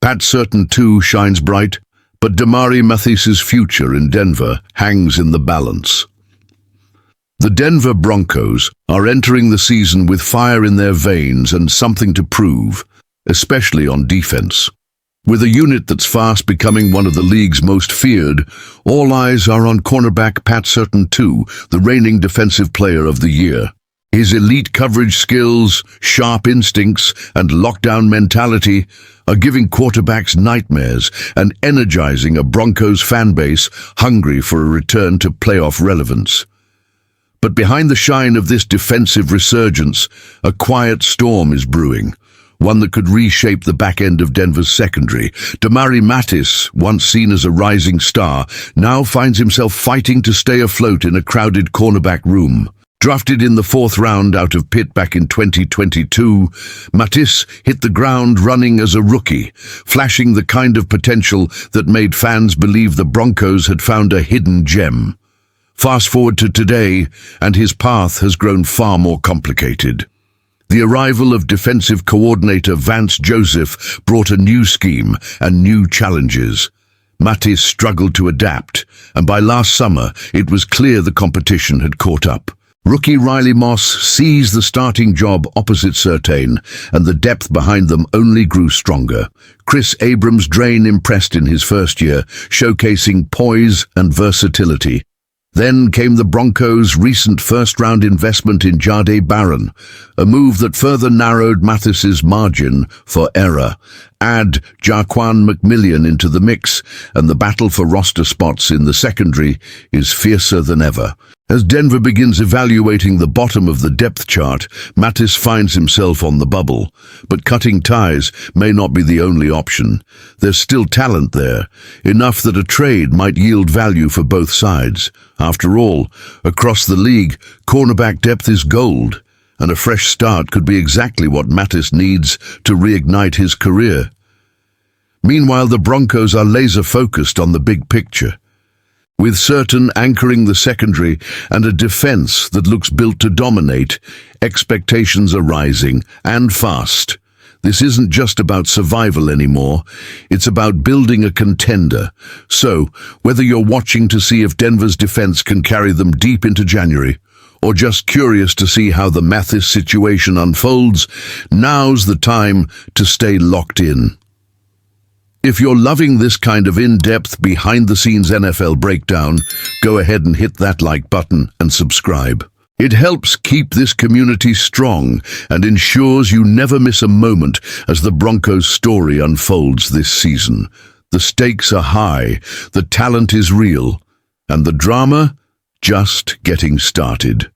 Pat Certain too shines bright, but Damari Mathis's future in Denver hangs in the balance. The Denver Broncos are entering the season with fire in their veins and something to prove, especially on defense. With a unit that's fast becoming one of the league's most feared, all eyes are on cornerback Pat Certain II, the reigning Defensive Player of the Year. His elite coverage skills, sharp instincts, and lockdown mentality are giving quarterbacks nightmares and energizing a Broncos fanbase hungry for a return to playoff relevance. But behind the shine of this defensive resurgence, a quiet storm is brewing, one that could reshape the back end of Denver's secondary. Damari Mathis, once seen as a rising star, now finds himself fighting to stay afloat in a crowded cornerback room. Drafted in the 4th round out of Pitt back in 2022, Mathis hit the ground running as a rookie, flashing the kind of potential that made fans believe the Broncos had found a hidden gem. Fast forward to today, and his path has grown far more complicated. The arrival of defensive coordinator Vance Joseph brought a new scheme and new challenges. Mathis struggled to adapt, and by last summer it was clear the competition had caught up. Rookie Riley Moss seized the starting job opposite Surtain, and the depth behind them only grew stronger. Chris Abrams-Draine impressed in his first year, showcasing poise and versatility. Then came the Broncos' recent first-round investment in Jahdae Barron, a move that further narrowed Mathis's margin for error. Add Jaquan McMillian into the mix, and the battle for roster spots in the secondary is fiercer than ever. As Denver begins evaluating the bottom of the depth chart, Mathis finds himself on the bubble. But cutting ties may not be the only option. There's still talent there, enough that a trade might yield value for both sides. After all, across the league, cornerback depth is gold, and a fresh start could be exactly what Mathis needs to reignite his career. Meanwhile, the Broncos are laser-focused on the big picture. With Certain anchoring the secondary and a defense that looks built to dominate, expectations are rising, and fast. This isn't just about survival anymore, it's about building a contender. So, whether you're watching to see if Denver's defense can carry them deep into January, or just curious to see how the Mathis situation unfolds, now's the time to stay locked in. If you're loving this kind of in-depth, behind-the-scenes NFL breakdown, go ahead and hit that like button and subscribe. It helps keep this community strong and ensures you never miss a moment as the Broncos' story unfolds this season. The stakes are high, the talent is real, and the drama just getting started.